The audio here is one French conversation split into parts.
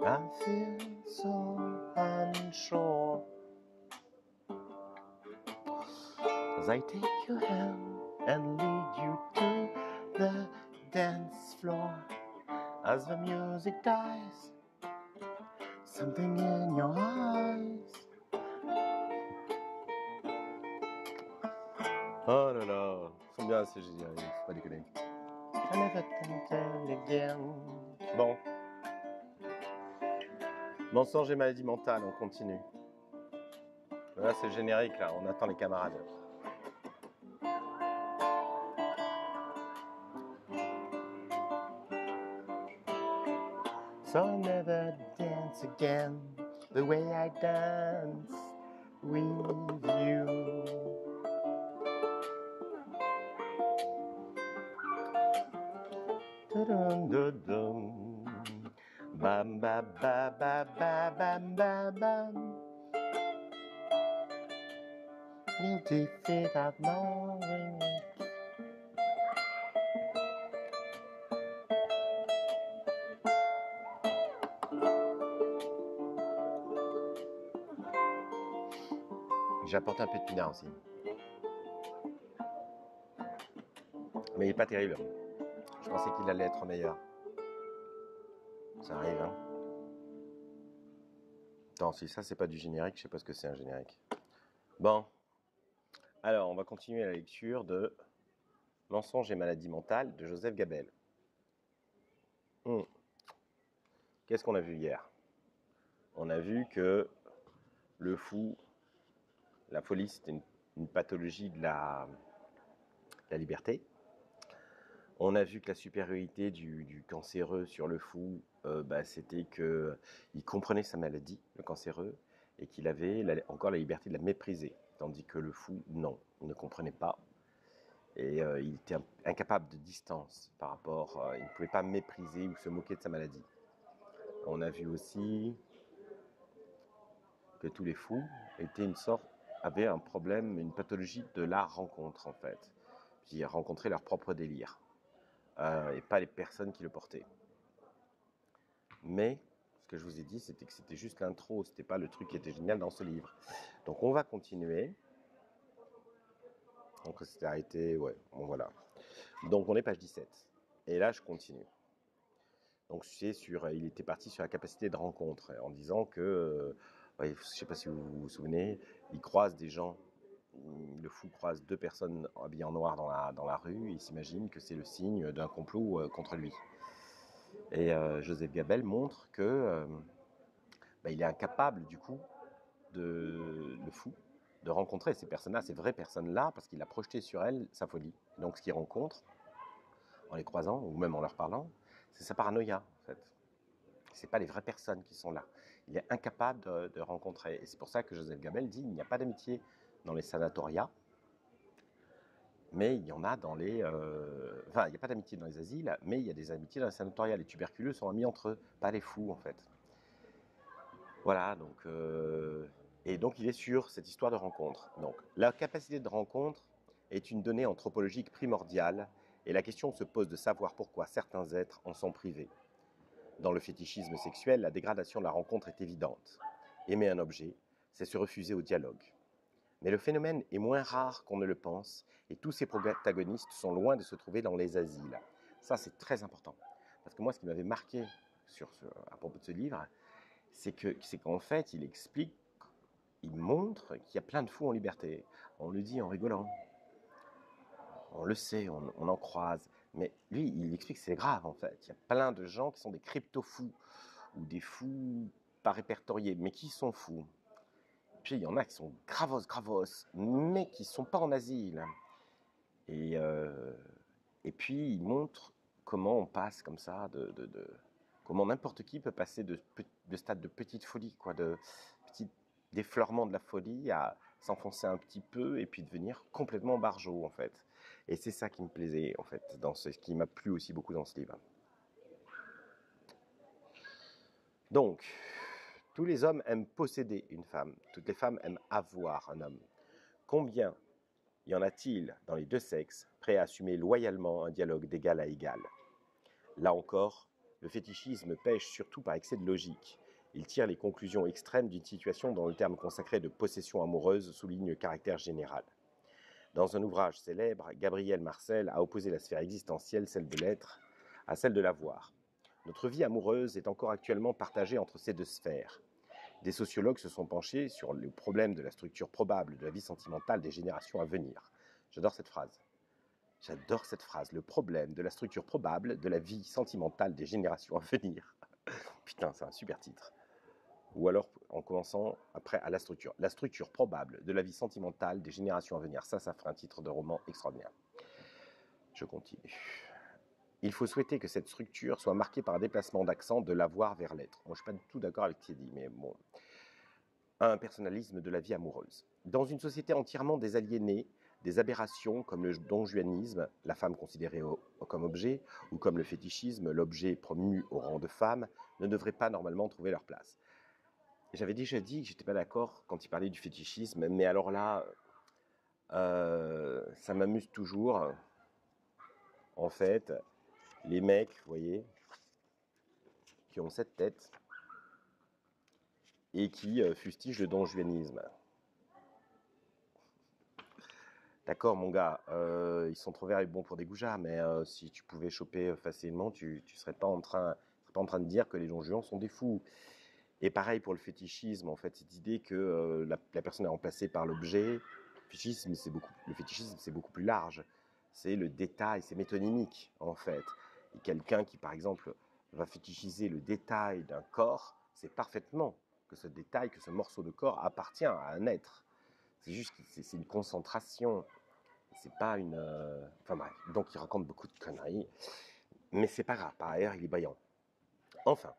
I feel so unsure as I take your hand and lead you to the dance floor. As the music dies, something in your eyes. Oh là là, ils sont bien ces génériques, faut pas déconner. I never can again. Bon. Mensonge et maladie mentale, on continue. Là, c'est le générique, là, on attend les camarades. So I'll never dance again the way I dance with you. Dun dun dun. Bam bam bam bam bam bam bam bam. You defeat of knowing it. J'ai apporté un peu de pinard aussi. Mais il n'est pas terrible. Je pensais qu'il allait être meilleur. Ça arrive, hein. Attends, si ça c'est pas du générique, je sais pas ce que c'est un générique. Bon. Alors, on va continuer la lecture de Mensonge et maladie mentale de Joseph Gabel. Qu'est-ce qu'on a vu hier? On a vu que le fou, la folie, c'était une pathologie de la liberté. On a vu que la supériorité du cancéreux sur le fou, c'était qu'il comprenait sa maladie, le cancéreux, et qu'il avait encore la liberté de la mépriser. Tandis que le fou, non, il ne comprenait pas. Et il était incapable de distance par rapport, il ne pouvait pas mépriser ou se moquer de sa maladie. On a vu aussi que tous les fous avaient un problème, une pathologie de la rencontre en fait. Puis ils rencontraient leur propre délire, et pas les personnes qui le portaient. Mais ce que je vous ai dit, c'était que c'était juste l'intro, c'était pas le truc qui était génial dans ce livre. Donc on va continuer. Donc c'était arrêté, ouais, bon voilà. Donc on est page 17. Et là je continue. Donc il était parti sur la capacité de rencontre, en disant que, je ne sais pas si vous vous souvenez, il croise des gens, le fou croise deux personnes habillées en noir dans la rue, et il s'imagine que c'est le signe d'un complot contre lui. Et Joseph Gabel montre que il est incapable du coup, le fou, de rencontrer ces personnes-là, ces vraies personnes-là, parce qu'il a projeté sur elles sa folie. Donc ce qu'il rencontre, en les croisant, ou même en leur parlant, c'est sa paranoïa en fait. Ce n'est pas les vraies personnes qui sont là. Il est incapable de rencontrer. Et c'est pour ça que Joseph Gabel dit qu'il n'y a pas d'amitié dans les sanatoriats, mais il y en a dans les... il n'y a pas d'amitié dans les asiles, mais il y a des amitiés dans les sanatoriats. Les tuberculeux sont amis entre eux, pas les fous en fait. Voilà, donc... Et donc il est sur cette histoire de rencontre. Donc la capacité de rencontre est une donnée anthropologique primordiale, et la question se pose de savoir pourquoi certains êtres en sont privés. Dans le fétichisme sexuel, la dégradation de la rencontre est évidente. Aimer un objet, c'est se refuser au dialogue. Mais le phénomène est moins rare qu'on ne le pense, et tous ces protagonistes sont loin de se trouver dans les asiles. Ça, c'est très important. Parce que moi, ce qui m'avait marqué à propos de ce livre, c'est qu'en fait, il montre qu'il y a plein de fous en liberté. On le dit en rigolant. On le sait, on en croise. Mais lui, il explique que c'est grave, en fait. Il y a plein de gens qui sont des crypto-fous, ou des fous pas répertoriés, mais qui sont fous. Puis il y en a qui sont gravos, mais qui ne sont pas en asile. Et puis il montre comment on passe comme ça, comment n'importe qui peut passer de stade de petite folie, de petit défleurement de la folie à s'enfoncer un petit peu et puis devenir complètement barjot en fait. Et c'est ça qui me plaisait en fait, ce qui m'a plu aussi beaucoup dans ce livre. Donc, tous les hommes aiment posséder une femme, toutes les femmes aiment avoir un homme. Combien y en a-t-il dans les deux sexes prêts à assumer loyalement un dialogue d'égal à égal? Là encore, Le fétichisme pêche surtout par excès de logique. Il tire les conclusions extrêmes d'une situation dont le terme consacré de possession amoureuse souligne le caractère général. Dans un ouvrage célèbre, Gabriel Marcel a opposé la sphère existentielle, celle de l'être, à celle de l'avoir. Notre vie amoureuse est encore actuellement partagée entre ces deux sphères. Des sociologues se sont penchés sur le problème de la structure probable de la vie sentimentale des générations à venir. J'adore cette phrase. J'adore cette phrase. Le problème de la structure probable de la vie sentimentale des générations à venir. Putain, c'est un super titre. Ou alors, en commençant après à la structure. La structure probable de la vie sentimentale des générations à venir. Ça ferait un titre de roman extraordinaire. Je continue. Il faut souhaiter que cette structure soit marquée par un déplacement d'accent de l'avoir vers l'être. Moi, je ne suis pas du tout d'accord avec ce qu'il dit, mais bon. Un personnalisme de la vie amoureuse. Dans une société entièrement désaliénée, des aberrations comme le donjuanisme, la femme considérée comme objet, ou comme le fétichisme, l'objet promu au rang de femme, ne devraient pas normalement trouver leur place. J'avais déjà dit que je n'étais pas d'accord quand il parlait du fétichisme, mais alors là, ça m'amuse toujours. En fait, les mecs, vous voyez, qui ont cette tête et qui fustigent le donjuanisme. D'accord, mon gars, ils sont trop verts et bons pour des goujats, mais si tu pouvais choper facilement, tu serais pas en train de dire que les donjons sont des fous. Et pareil pour le fétichisme, en fait, cette idée que la personne est remplacée par l'objet. Le fétichisme, c'est beaucoup plus large. C'est le détail, c'est métonymique, en fait. Et quelqu'un qui, par exemple, va fétichiser le détail d'un corps, c'est parfaitement que ce détail, que ce morceau de corps appartient à un être. C'est juste que c'est une concentration. C'est pas une... Enfin bref, donc il raconte beaucoup de conneries. Mais c'est pas grave, par ailleurs, il est brillant. Enfin,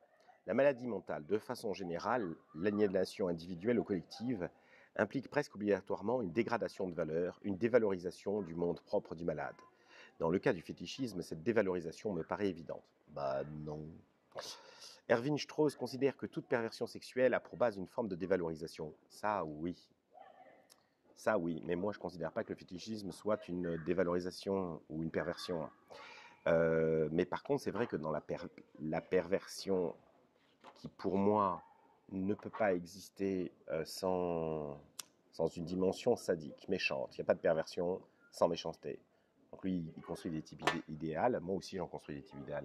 la maladie mentale, de façon générale, l'aliénation individuelle ou collective, implique presque obligatoirement une dégradation de valeur, une dévalorisation du monde propre du malade. Dans le cas du fétichisme, cette dévalorisation me paraît évidente. Bah non. Erwin Strauss considère que toute perversion sexuelle a pour base une forme de dévalorisation. Ça, oui. Ça, oui. Mais moi, je ne considère pas que le fétichisme soit une dévalorisation ou une perversion. Mais par contre, c'est vrai que dans la perversion qui, pour moi, ne peut pas exister sans une dimension sadique, méchante. Il n'y a pas de perversion sans méchanceté. Donc lui, il construit des types idéaux. Moi aussi, j'en construis des types idéaux.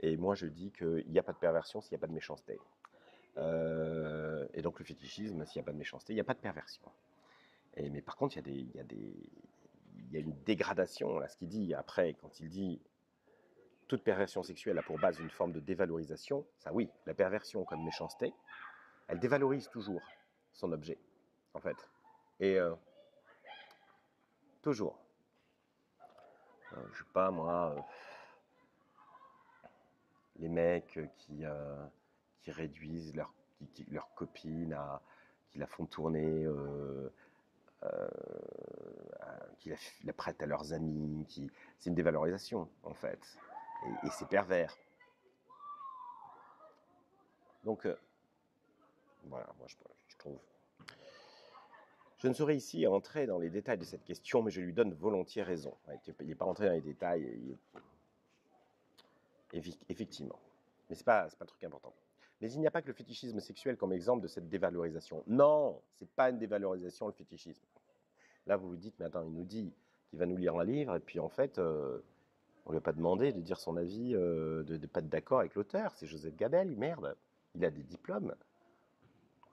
Et moi, je dis qu'il n'y a pas de perversion s'il n'y a pas de méchanceté. Et donc le fétichisme, s'il n'y a pas de méchanceté, il n'y a pas de perversion. Mais par contre, il y a une dégradation, là, ce qu'il dit après, quand il dit toute perversion sexuelle a pour base une forme de dévalorisation, ça oui, la perversion comme méchanceté, elle dévalorise toujours son objet, en fait. Et toujours. Je sais pas, moi, les mecs qui réduisent leur copine, qui la font tourner, qui la prêtent à leurs amis, c'est une dévalorisation, en fait. Et c'est pervers. Donc, voilà, moi je trouve. Je ne saurais ici entrer dans les détails de cette question, mais je lui donne volontiers raison. Il n'est pas rentré dans les détails, effectivement. Mais ce n'est pas un truc important. Mais il n'y a pas que le fétichisme sexuel comme exemple de cette dévalorisation. Non, ce n'est pas une dévalorisation, le fétichisme. Là, vous vous dites, mais attends, il nous dit qu'il va nous lire un livre, et puis en fait, on ne lui a pas demandé de dire son avis, de ne pas être d'accord avec l'auteur. C'est Joseph Gabel, merde. Il a des diplômes.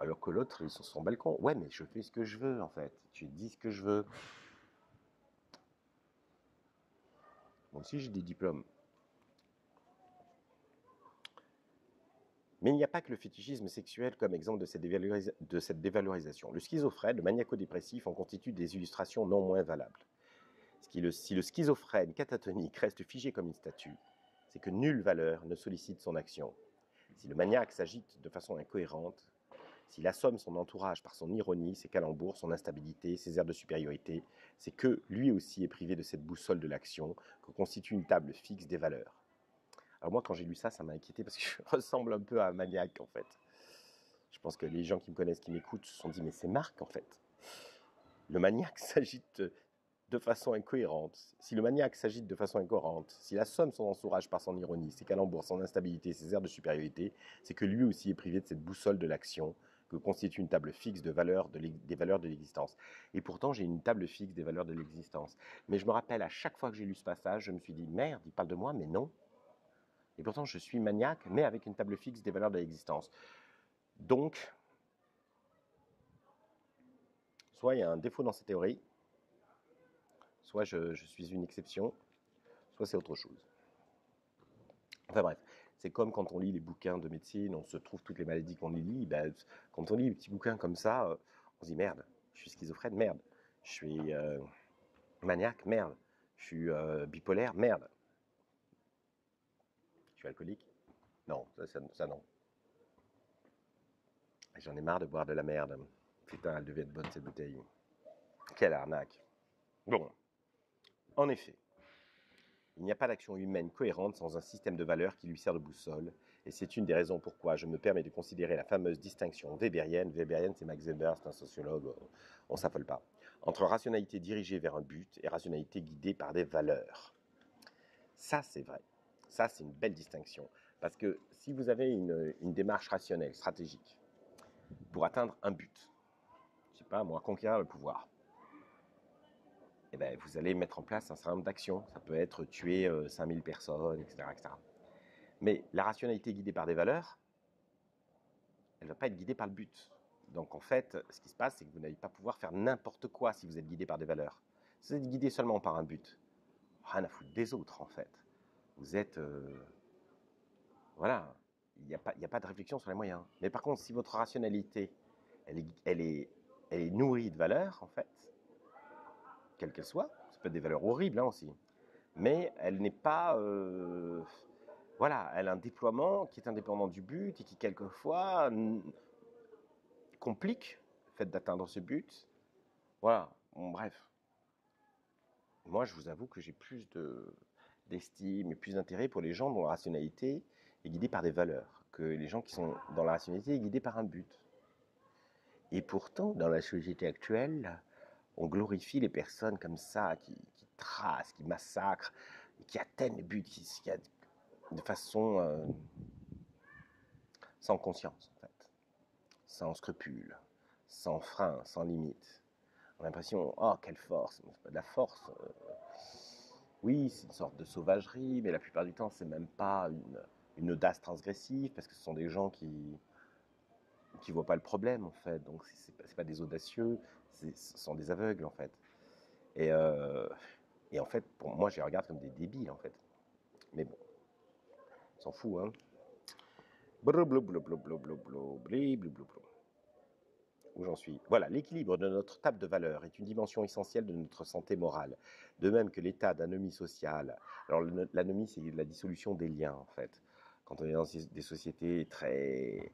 Alors que l'autre, il est sur son balcon. Ouais, mais je fais ce que je veux, en fait. Tu dis ce que je veux. Moi aussi, j'ai des diplômes. Mais il n'y a pas que le fétichisme sexuel comme exemple de cette dévalorisation. Le schizophrène, le maniaco-dépressif en constituent des illustrations non moins valables. Si le schizophrène catatonique reste figé comme une statue, c'est que nulle valeur ne sollicite son action. Si le maniaque s'agite de façon incohérente, s'il assomme son entourage par son ironie, ses calembours, son instabilité, ses airs de supériorité, c'est que lui aussi est privé de cette boussole de l'action que constitue une table fixe des valeurs. Alors moi, quand j'ai lu ça, ça m'a inquiété parce que je ressemble un peu à un maniaque, en fait. Je pense que les gens qui me connaissent, qui m'écoutent, se sont dit, mais c'est Marc, en fait. Le maniaque s'agite de façon incohérente, si le maniaque s'agite de façon incohérente, si la somme son entourage par son ironie, ses calembours, son instabilité, ses airs de supériorité, c'est que lui aussi est privé de cette boussole de l'action que constitue une table fixe des valeurs de l'existence. Et pourtant, j'ai une table fixe des valeurs de l'existence. Mais je me rappelle, à chaque fois que j'ai lu ce passage, je me suis dit, merde, il parle de moi, mais non. Et pourtant, je suis maniaque, mais avec une table fixe des valeurs de l'existence. Donc, soit il y a un défaut dans cette théorie, soit je suis une exception, soit c'est autre chose. Enfin bref, c'est comme quand on lit les bouquins de médecine, on se trouve toutes les maladies qu'on y lit. Ben, quand on lit les petits bouquins comme ça, on se dit merde, je suis schizophrène, merde, je suis maniaque, merde, je suis bipolaire, merde, je suis alcoolique. Non, ça non. J'en ai marre de boire de la merde. Putain, elle devait être bonne cette bouteille. Quelle arnaque. Bon, en effet, il n'y a pas d'action humaine cohérente sans un système de valeurs qui lui sert de boussole, et c'est une des raisons pourquoi je me permets de considérer la fameuse distinction weberienne, c'est Max Weber, c'est un sociologue, on s'affole pas, entre rationalité dirigée vers un but et rationalité guidée par des valeurs. Ça, c'est vrai. Ça, c'est une belle distinction. Parce que si vous avez une démarche rationnelle, stratégique, pour atteindre un but, je sais pas moi, conquérir le pouvoir, eh ben, vous allez mettre en place un certain nombre d'actions. Ça peut être tuer 5000 personnes, etc., etc. Mais la rationalité guidée par des valeurs, elle ne va pas être guidée par le but. Donc en fait, ce qui se passe, c'est que vous n'allez pas pouvoir faire n'importe quoi si vous êtes guidé par des valeurs. Si vous êtes guidé seulement par un but, rien à foutre des autres en fait. Vous êtes... voilà, il n'y a pas de réflexion sur les moyens. Mais par contre, si votre rationalité, elle est nourrie de valeurs, en fait, quelles qu'elles soient, ça peut être des valeurs horribles aussi, mais elle n'est pas... voilà, elle a un déploiement qui est indépendant du but et qui quelquefois complique le fait d'atteindre ce but. Voilà, bon, bref. Moi, je vous avoue que j'ai plus d'estime et plus d'intérêt pour les gens dont la rationalité est guidée par des valeurs, que les gens qui sont dans la rationalité est guidée par un but. Et pourtant, dans la société actuelle, on glorifie les personnes comme ça, qui tracent, qui massacrent, qui atteignent les buts, de façon sans conscience, en fait, sans scrupule, sans frein, sans limite. On a l'impression, oh, quelle force, mais c'est pas de la force. Oui, c'est une sorte de sauvagerie, mais la plupart du temps, c'est même pas une audace transgressive, parce que ce sont des gens qui voient pas le problème, en fait. Donc, c'est pas des audacieux, ce sont des aveugles, en fait. Et en fait, pour moi, je les regarde comme des débiles, en fait. Mais bon, on s'en fout, hein. Où j'en suis? Voilà, l'équilibre de notre table de valeurs est une dimension essentielle de notre santé morale, de même que l'état d'anomie sociale. Alors l'anomie, c'est la dissolution des liens, en fait. Quand on est dans des sociétés très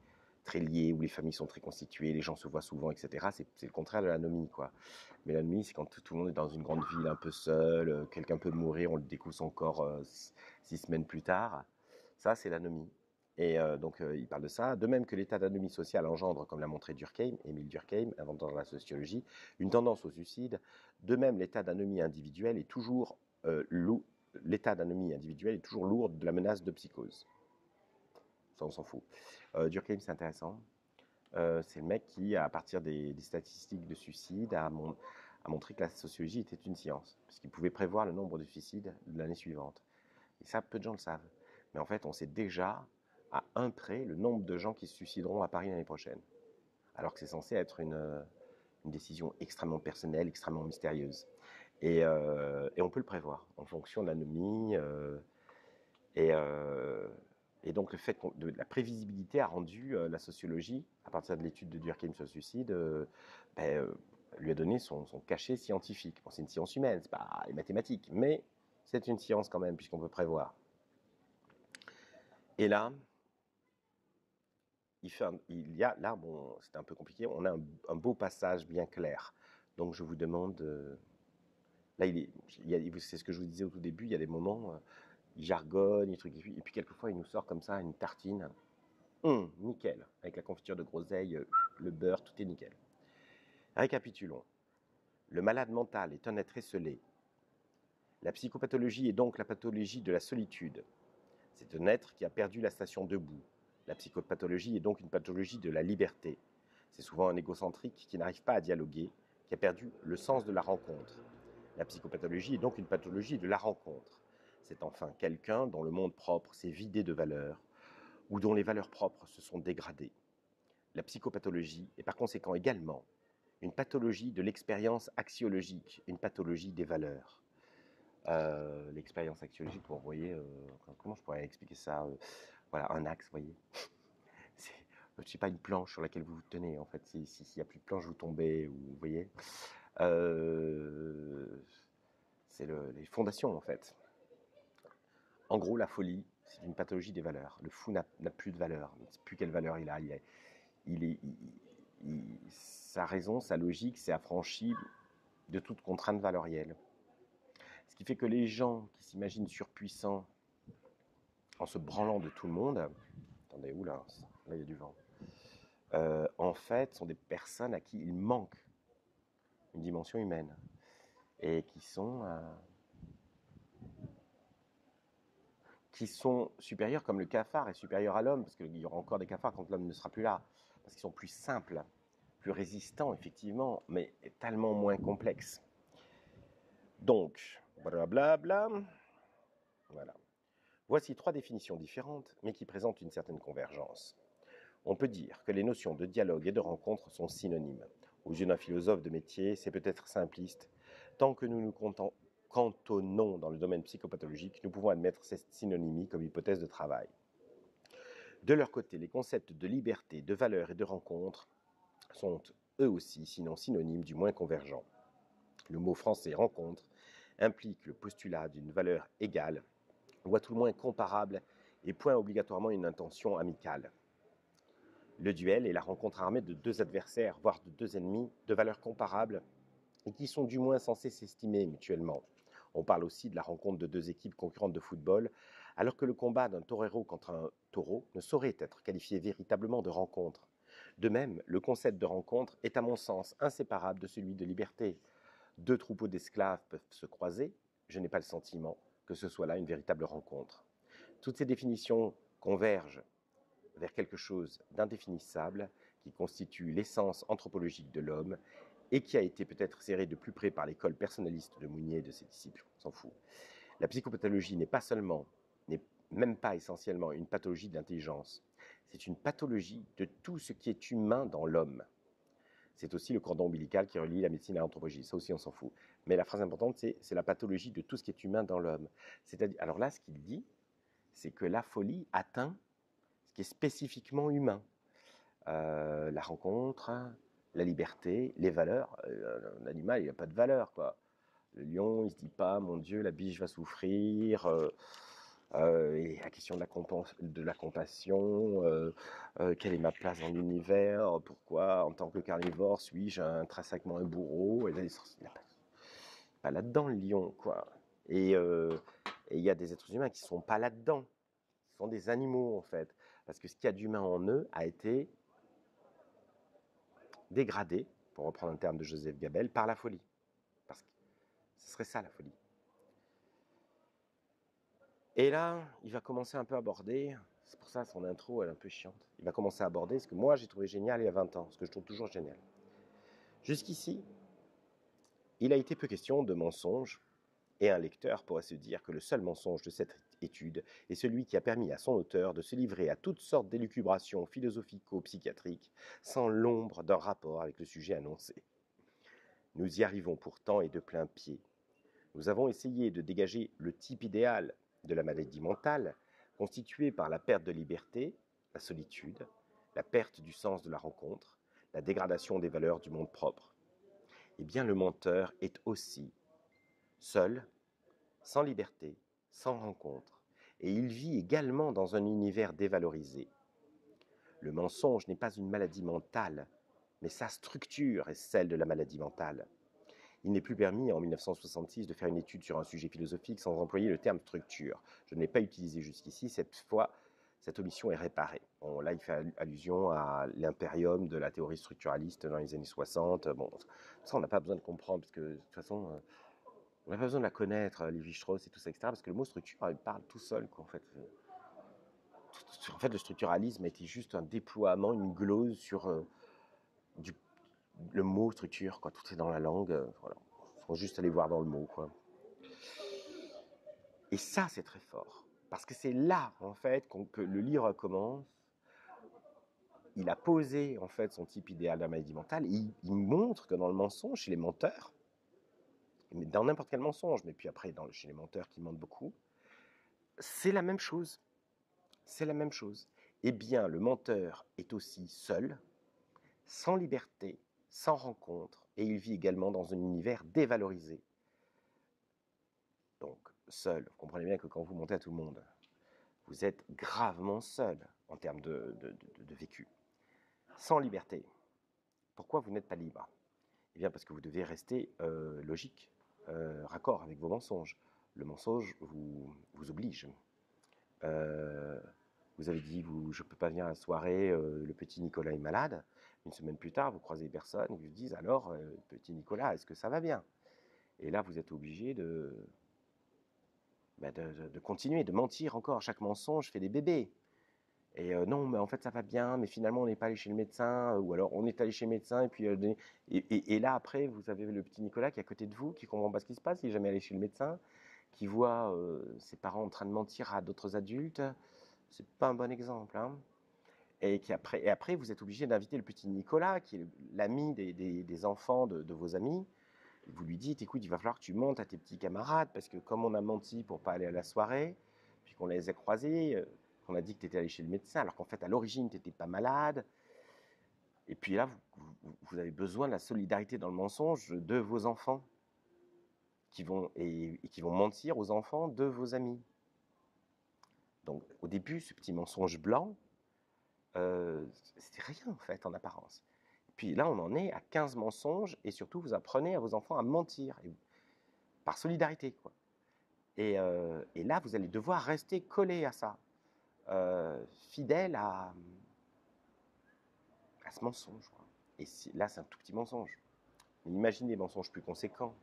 liées, où les familles sont très constituées, les gens se voient souvent, etc., c'est le contraire de l'anomie, quoi. Mais l'anomie, c'est quand tout le monde est dans une grande ville un peu seul, quelqu'un peut mourir, on le découvre son corps 6 semaines plus tard. Ça, c'est l'anomie. Et donc, il parle de ça. De même que l'état d'anomie sociale engendre, comme l'a montré Durkheim, Émile Durkheim, inventeur de la sociologie, une tendance au suicide, de même l'état d'anomie individuelle est toujours lourd de la menace de psychose. Ça, on s'en fout. Durkheim, c'est intéressant. C'est le mec qui, à partir des statistiques de suicide, a montré que la sociologie était une science, puisqu'il pouvait prévoir le nombre de suicides de l'année suivante. Et ça, peu de gens le savent. Mais en fait, on sait déjà à un près le nombre de gens qui se suicideront à Paris l'année prochaine. Alors que c'est censé être une décision extrêmement personnelle, extrêmement mystérieuse. Et on peut le prévoir en fonction de l'anomie. Et donc le fait de la prévisibilité a rendu la sociologie, à partir de l'étude de Durkheim sur le suicide, lui a donné son cachet scientifique. Bon, c'est une science humaine, c'est pas les mathématiques, mais c'est une science quand même, puisqu'on peut prévoir. Et là, là, bon, c'était un peu compliqué, on a un beau passage bien clair. Donc je vous demande, là, c'est ce que je vous disais au tout début, il y a des moments, il jargonne, et puis quelquefois il nous sort comme ça une tartine, nickel, avec la confiture de groseille, le beurre, tout est nickel. Récapitulons. Le malade mental est un être esseulé. La psychopathologie est donc la pathologie de la solitude. C'est un être qui a perdu la station debout. La psychopathologie est donc une pathologie de la liberté. C'est souvent un égocentrique qui n'arrive pas à dialoguer, qui a perdu le sens de la rencontre. La psychopathologie est donc une pathologie de la rencontre. C'est enfin quelqu'un dont le monde propre s'est vidé de valeurs, ou dont les valeurs propres se sont dégradées. La psychopathologie est par conséquent également une pathologie de l'expérience axiologique, une pathologie des valeurs. L'expérience axiologique, vous voyez, comment je pourrais expliquer ça voilà, un axe, vous voyez. C'est, je ne sais pas, une planche sur laquelle vous vous tenez, en fait. S'il n'y a plus de planche, vous tombez, ou, vous voyez. C'est les fondations, en fait. En gros, la folie, c'est une pathologie des valeurs. Le fou n'a plus de valeur. Il ne sait plus quelle valeur il a. Sa raison, sa logique s'est affranchie de toute contrainte valorielle. Ce qui fait que les gens qui s'imaginent surpuissants en se branlant de tout le monde, attendez, où là il y a du vent, en fait, sont des personnes à qui il manque une dimension humaine et qui sont supérieurs, comme le cafard est supérieur à l'homme, parce qu'il y aura encore des cafards quand l'homme ne sera plus là, parce qu'ils sont plus simples, plus résistants, effectivement, mais tellement moins complexes. Donc, blablabla, voilà. Voici 3 définitions différentes, mais qui présentent une certaine convergence. On peut dire que les notions de dialogue et de rencontre sont synonymes. Aux yeux d'un philosophe de métier, c'est peut-être simpliste. Tant que nous nous cantonnons dans le domaine psychopathologique, nous pouvons admettre cette synonymie comme hypothèse de travail. De leur côté, les concepts de liberté, de valeur et de rencontre sont eux aussi, sinon synonymes, du moins convergents. Le mot français « rencontre » implique le postulat d'une valeur égale, ou à tout le moins comparable, et point obligatoirement une intention amicale. Le duel est la rencontre armée de 2 adversaires, voire de 2 ennemis, de valeurs comparables, et qui sont du moins censés s'estimer mutuellement. On parle aussi de la rencontre de 2 équipes concurrentes de football, alors que le combat d'un torero contre un taureau ne saurait être qualifié véritablement de rencontre. De même, le concept de rencontre est à mon sens inséparable de celui de liberté. 2 troupeaux d'esclaves peuvent se croiser, je n'ai pas le sentiment que ce soit là une véritable rencontre. Toutes ces définitions convergent vers quelque chose d'indéfinissable qui constitue l'essence anthropologique de l'homme et qui a été peut-être serré de plus près par l'école personnaliste de Mounier et de ses disciples. On s'en fout. La psychopathologie n'est même pas essentiellement une pathologie d'intelligence. C'est une pathologie de tout ce qui est humain dans l'homme. C'est aussi le cordon ombilical qui relie la médecine à l'anthropologie. Ça aussi, on s'en fout. Mais la phrase importante, c'est la pathologie de tout ce qui est humain dans l'homme. C'est-à-dire, alors là, ce qu'il dit, c'est que la folie atteint ce qui est spécifiquement humain. La rencontre, la liberté, les valeurs. Un animal, il n'y a pas de valeur, quoi. Le lion, il ne se dit pas, mon Dieu, la biche va souffrir. Et la question de la compassion, quelle est ma place dans l'univers, pourquoi, en tant que carnivore, suis-je intrinsèquement un bourreau? Et là, il n'est pas là-dedans, le lion, quoi. Et il y a des êtres humains qui ne sont pas là-dedans. Ce sont des animaux, en fait. Parce que ce qu'il y a d'humain en eux a été dégradé, pour reprendre un terme de Joseph Gabel, par la folie. Parce que ce serait ça, la folie. Et là, il va commencer un peu à aborder, c'est pour ça son intro elle est un peu chiante, il va commencer à aborder ce que moi j'ai trouvé génial il y a 20 ans, ce que je trouve toujours génial. Jusqu'ici, il a été peu question de mensonge, et un lecteur pourrait se dire que le seul mensonge de cette étude est celui qui a permis à son auteur de se livrer à toutes sortes d'élucubrations philosophico-psychiatriques sans l'ombre d'un rapport avec le sujet annoncé. Nous y arrivons pourtant et de plein pied. Nous avons essayé de dégager le type idéal de la maladie mentale, constituée par la perte de liberté, la solitude, la perte du sens de la rencontre, la dégradation des valeurs du monde propre. Eh bien, le menteur est aussi seul, sans liberté, sans rencontre, et il vit également dans un univers dévalorisé. Le mensonge n'est pas une maladie mentale, mais sa structure est celle de la maladie mentale. Il n'est plus permis en 1966 de faire une étude sur un sujet philosophique sans employer le terme structure. Je ne l'ai pas utilisé jusqu'ici, cette fois cette omission est réparée. Bon, là, il fait allusion à l'impérium de la théorie structuraliste dans les années 60. Bon, ça, on n'a pas besoin de comprendre, parce que de toute façon, on n'a pas besoin de la connaître, Lévi-Strauss et tout ça, etc., parce que le mot structure, il parle tout seul, quoi, en fait. En fait, le structuralisme était juste un déploiement, une glose sur du, le mot structure, quoi. Tout est dans la langue. Voilà. Il faut juste aller voir dans le mot, quoi. Et ça, c'est très fort. Parce que c'est là, en fait, que le livre commence. Il a posé, en fait, son type idéal de la maladie mentale. Et il montre que dans le mensonge, chez les menteurs, mais dans n'importe quel mensonge, mais puis après, chez les menteurs qui mentent beaucoup, c'est la même chose. C'est la même chose. Eh bien, le menteur est aussi seul, sans liberté, sans rencontre, et il vit également dans un univers dévalorisé. Donc, seul, vous comprenez bien que quand vous mentez à tout le monde, vous êtes gravement seul en termes de vécu. Sans liberté. Pourquoi vous n'êtes pas libre? Eh bien, parce que vous devez rester logique, raccord avec vos mensonges. Le mensonge vous oblige. Vous avez dit, je ne peux pas venir à la soirée, le petit Nicolas est malade. Une semaine plus tard, vous croisez personne, vous dites, alors, petit Nicolas, est-ce que ça va bien? Et là, vous êtes obligé de continuer, de mentir encore. Chaque mensonge fait des bébés. Et non, mais en fait, ça va bien, mais finalement, on n'est pas allé chez le médecin, ou alors on est allé chez le médecin, et puis et là, après, vous avez le petit Nicolas qui est à côté de vous, qui ne comprend pas ce qui se passe, il n'est jamais allé chez le médecin, qui voit ses parents en train de mentir à d'autres adultes. C'est pas un bon exemple, hein. Et après, vous êtes obligé d'inviter le petit Nicolas, qui est l'ami des enfants de vos amis. Et vous lui dites, écoute, il va falloir que tu montes à tes petits camarades, parce que comme on a menti pour ne pas aller à la soirée, puis qu'on les a croisés, qu'on a dit que tu étais allé chez le médecin, alors qu'en fait, à l'origine, tu n'étais pas malade. Et puis là, vous avez besoin de la solidarité dans le mensonge de vos enfants, qui vont mentir aux enfants de vos amis. Donc, au début, ce petit mensonge blanc, c'était rien, en fait, en apparence. Puis là, on en est à 15 mensonges, et surtout, vous apprenez à vos enfants à mentir, par solidarité, quoi. Et là, vous allez devoir rester collé à ça, fidèle à ce mensonge, quoi. Et là, c'est un tout petit mensonge. Mais imaginez des mensonges plus conséquents.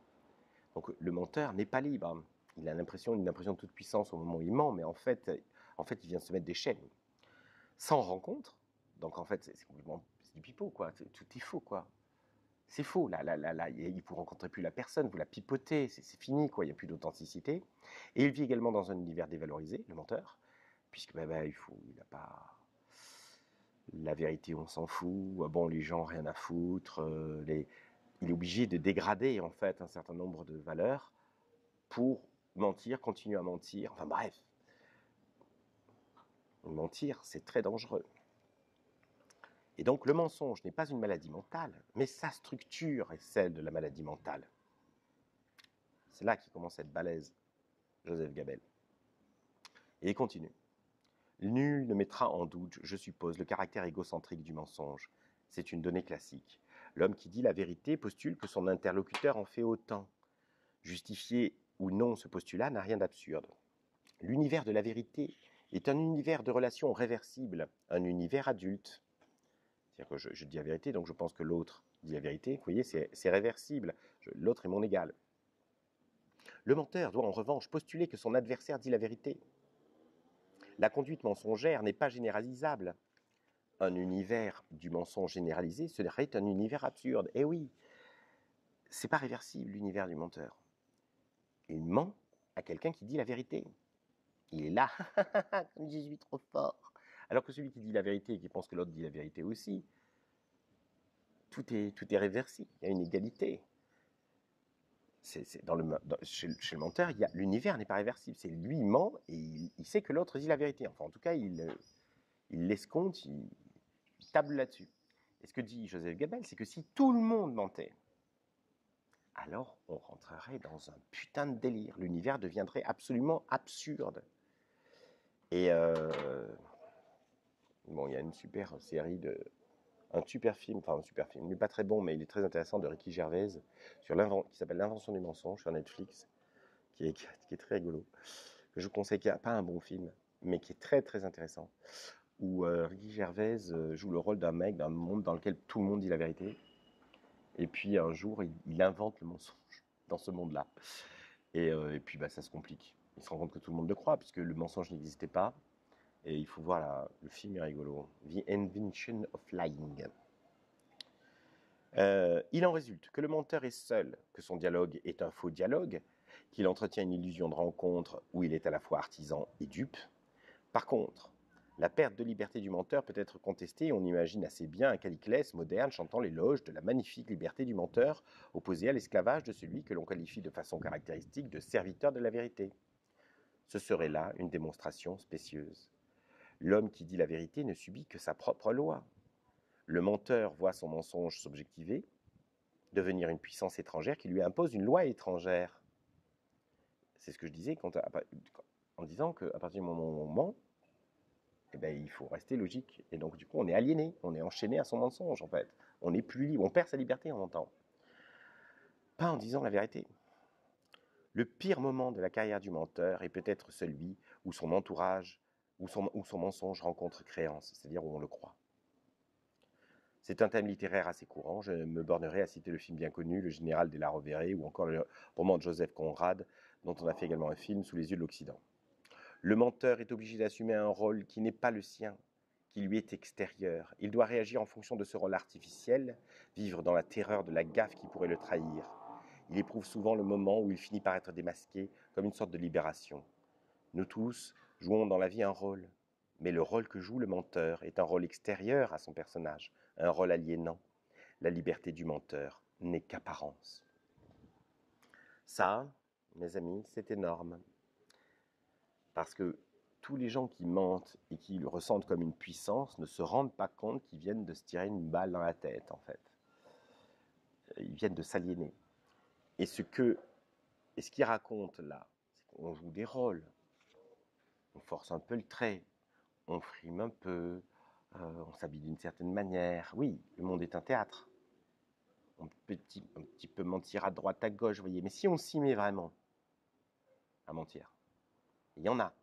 Donc, le menteur n'est pas libre. Il a une impression de toute puissance au moment où il ment, mais en fait, il vient de se mettre des chaînes. Sans rencontre, donc en fait, c'est du pipeau, quoi. Tout est faux, quoi. C'est faux. Là, vous ne rencontrez plus la personne, vous la pipotez, c'est fini, quoi. Il n'y a plus d'authenticité. Et il vit également dans un univers dévalorisé, le menteur, puisque il n'a pas la vérité, on s'en fout. Bon, les gens, rien à foutre. Il est obligé de dégrader en fait un certain nombre de valeurs pour mentir, continuer à mentir. Enfin bref, mentir, c'est très dangereux. Et donc le mensonge n'est pas une maladie mentale, mais sa structure est celle de la maladie mentale. C'est là qu'il commence à être balèze, Joseph Gabel. Et il continue. Nul ne mettra en doute, je suppose, le caractère égocentrique du mensonge. C'est une donnée classique. L'homme qui dit la vérité postule que son interlocuteur en fait autant. Justifier ou non ce postulat n'a rien d'absurde. L'univers de la vérité est un univers de relations réversibles, un univers adulte. C'est-à-dire que je dis la vérité, donc je pense que l'autre dit la vérité. Vous voyez, c'est réversible. L'autre est mon égal. Le menteur doit en revanche postuler que son adversaire dit la vérité. La conduite mensongère n'est pas généralisable. Un univers du mensonge généralisé serait un univers absurde. Eh oui, c'est pas réversible l'univers du menteur. Il ment à quelqu'un qui dit la vérité. Il est là, comme je suis trop fort. Alors que celui qui dit la vérité et qui pense que l'autre dit la vérité aussi, tout est réversible, il y a une égalité. Chez le menteur, l'univers n'est pas réversible. C'est lui, il ment et il sait que l'autre dit la vérité. Enfin, en tout cas, il l'escompte, il table là-dessus. Et ce que dit Joseph Gabel, c'est que si tout le monde mentait, alors on rentrerait dans un putain de délire. L'univers deviendrait absolument absurde. Et bon, il y a une super série un super film, il n'est pas très bon, mais il est très intéressant, de Ricky Gervais, qui s'appelle L'invention du mensonge sur Netflix, qui est très rigolo, que je vous conseille, qui n'est pas un bon film, mais qui est très très intéressant, où Ricky Gervais joue le rôle d'un mec d'un monde dans lequel tout le monde dit la vérité. Et puis un jour, il invente le mensonge dans ce monde-là. Et puis bah, ça se complique. Il se rend compte que tout le monde le croit, puisque le mensonge n'existait pas. Et il faut voir le film est rigolo. The Invention of Lying. Il en résulte que le menteur est seul, que son dialogue est un faux dialogue, qu'il entretient une illusion de rencontre où il est à la fois artisan et dupe. Par contre, la perte de liberté du menteur peut être contestée et on imagine assez bien un Caliclès moderne chantant l'éloge de la magnifique liberté du menteur, opposée à l'esclavage de celui que l'on qualifie de façon caractéristique de serviteur de la vérité. Ce serait là une démonstration spécieuse. L'homme qui dit la vérité ne subit que sa propre loi. Le menteur voit son mensonge s'objectiver, devenir une puissance étrangère qui lui impose une loi étrangère. C'est ce que je disais en disant qu'à partir du moment où on ment, eh ben, il faut rester logique. Et donc, du coup, on est aliéné, on est enchaîné à son mensonge, en fait. On n'est plus libre, on perd sa liberté en mentant. Pas en disant la vérité. Le pire moment de la carrière du menteur est peut-être celui où son entourage, où son mensonge rencontre créance, c'est-à-dire où on le croit. C'est un thème littéraire assez courant. Je me bornerai à citer le film bien connu, Le Général de la Rovere, ou encore le roman de Joseph Conrad, dont on a fait également un film, Sous les yeux de l'Occident. Le menteur est obligé d'assumer un rôle qui n'est pas le sien, qui lui est extérieur. Il doit réagir en fonction de ce rôle artificiel, vivre dans la terreur de la gaffe qui pourrait le trahir. Il éprouve souvent le moment où il finit par être démasqué, comme une sorte de libération. Nous tous jouons dans la vie un rôle, mais le rôle que joue le menteur est un rôle extérieur à son personnage, un rôle aliénant. La liberté du menteur n'est qu'apparence. Ça, mes amis, c'est énorme. Parce que tous les gens qui mentent et qui le ressentent comme une puissance ne se rendent pas compte qu'ils viennent de se tirer une balle dans la tête, en fait. Ils viennent de s'aliéner. Et ce qu'ils racontent là, c'est qu'on joue des rôles. On force un peu le trait, on frime un peu, on s'habille d'une certaine manière. Oui, le monde est un théâtre. On peut un petit peu mentir à droite, à gauche, vous voyez. Mais si on s'y met vraiment à mentir, il y en a.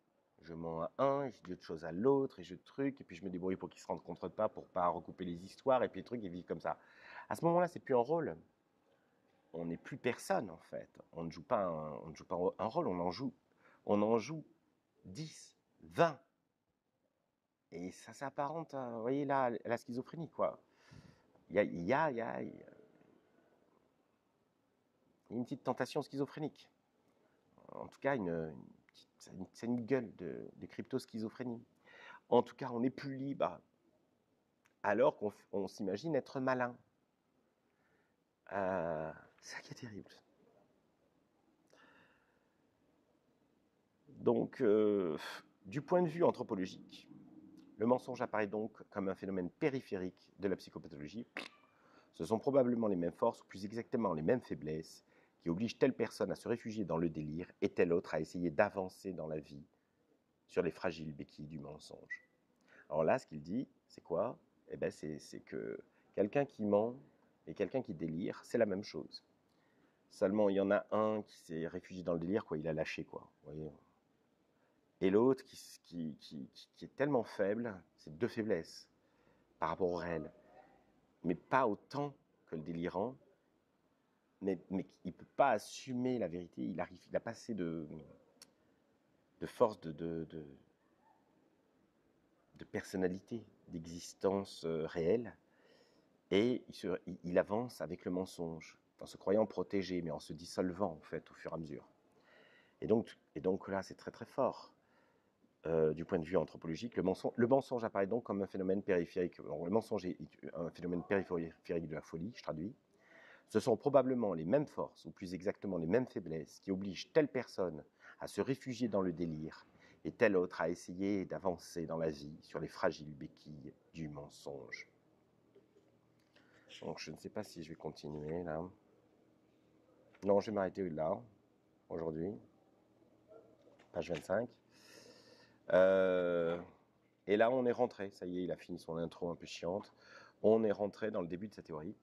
Je mens à un, et je dis autre chose à l'autre, et je truc, et puis je me débrouille pour qu'ils se rencontrent pas, pour pas recouper les histoires, et puis les trucs, ils vivent comme ça. À ce moment-là, c'est plus un rôle. On n'est plus personne, en fait. On ne joue pas un rôle, on en joue 10, 20. Et ça s'apparente, vous voyez là, à la schizophrénie, quoi. Il y a une petite tentation schizophrénique. En tout cas, c'est une gueule de crypto-schizophrénie. En tout cas, on n'est plus libre, alors qu'on s'imagine être malin. C'est ça qui est terrible. Donc, du point de vue anthropologique, le mensonge apparaît donc comme un phénomène périphérique de la psychopathologie. Ce sont probablement les mêmes forces, ou plus exactement les mêmes faiblesses, qui obligent telle personne à se réfugier dans le délire et telle autre à essayer d'avancer dans la vie sur les fragiles béquilles du mensonge. Alors là, ce qu'il dit, c'est quoi? Eh ben, c'est que quelqu'un qui ment et quelqu'un qui délire, c'est la même chose. Seulement, il y en a un qui s'est réfugié dans le délire, quoi, il a lâché, quoi. Vous voyez. Et l'autre qui est tellement faible, c'est deux faiblesses par rapport au réel. Mais pas autant que le délirant, mais il ne peut pas assumer la vérité, il a pas assez de force, de personnalité, d'existence réelle, et il avance avec le mensonge, en se croyant protégé, mais en se dissolvant, en fait, au fur et à mesure. Et donc là, c'est très très fort. Du point de vue anthropologique, le mensonge apparaît donc comme un phénomène périphérique. Alors, le mensonge est un phénomène périphérique de la folie, je traduis. Ce sont probablement les mêmes forces, ou plus exactement les mêmes faiblesses, qui obligent telle personne à se réfugier dans le délire et telle autre à essayer d'avancer dans la vie sur les fragiles béquilles du mensonge. Donc je ne sais pas si je vais continuer là. Non, je vais m'arrêter là, aujourd'hui. Page 25. Et là, on est rentré. Ça y est, il a fini son intro un peu chiante. On est rentré dans le début de sa théorie.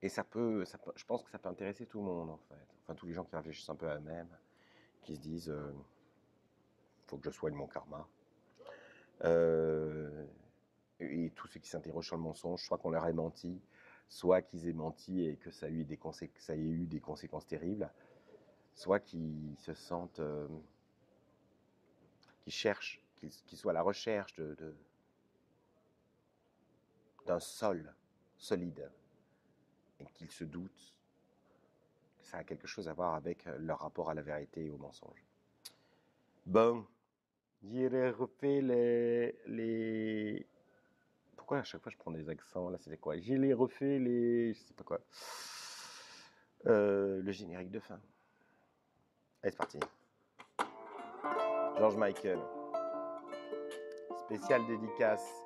Et je pense que ça peut intéresser tout le monde, en fait. Enfin, tous les gens qui réfléchissent un peu à eux-mêmes, qui se disent, faut que je soigne mon karma. Et tous ceux qui s'interrogent sur le mensonge, soit qu'on leur ait menti, soit qu'ils aient menti et que ça ait eu des conséquences terribles, soit qu'ils se sentent, qu'ils cherchent, qu'ils soient à la recherche d'un sol solide et qu'ils se doutent que ça a quelque chose à voir avec leur rapport à la vérité et au mensonge. Bon, j'ai refait les... Pourquoi à chaque fois je prends des accents? Là, c'était quoi? J'ai refait les... Je sais pas quoi. Le générique de fin. Allez, c'est parti. George Michael. Spéciale dédicace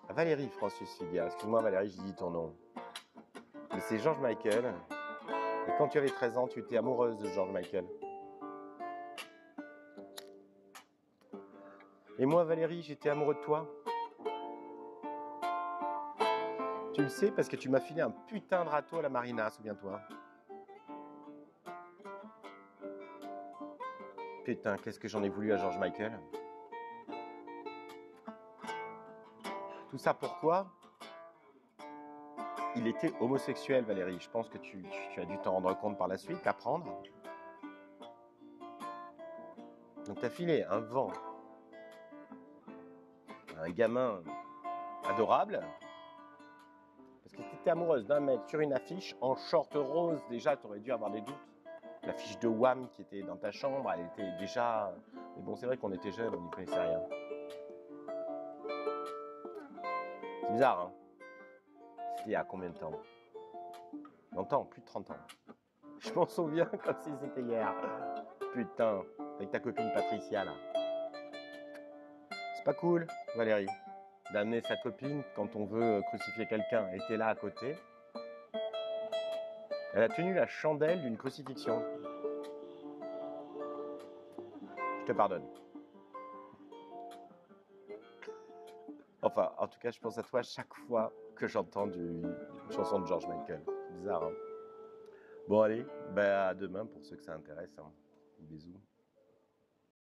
à Valérie Francis Figa. Excuse-moi Valérie, j'ai dit ton nom. Mais c'est George Michael. Et quand tu avais 13 ans, tu étais amoureuse de George Michael. Et moi Valérie, j'étais amoureux de toi. Tu le sais parce que tu m'as filé un putain de râteau à la marina, souviens-toi. Putain, qu'est-ce que j'en ai voulu à George Michael. Tout ça pourquoi? Il était homosexuel, Valérie. Je pense que tu as dû t'en rendre compte par la suite, apprendre. Donc t'as filé un vent, un gamin adorable, parce que tu étais amoureuse d'un mec sur une affiche en short rose. Déjà, tu aurais dû avoir des doutes. L'affiche de Wham qui était dans ta chambre, elle était déjà... Mais bon, c'est vrai qu'on était jeunes, on n'y connaissait rien. C'est bizarre, hein? C'était il y a combien de temps? Longtemps, plus de 30 ans. Je m'en souviens comme si c'était hier. Putain, avec ta copine Patricia, là. C'est pas cool, Valérie, d'amener sa copine quand on veut crucifier quelqu'un. Elle était là à côté. Elle a tenu la chandelle d'une crucifixion. Je te pardonne. Enfin, en tout cas, je pense à toi chaque fois que j'entends une chanson de George Michael. Bizarre, hein? Bon, allez, à demain pour ceux que ça intéresse. Hein. Bisous.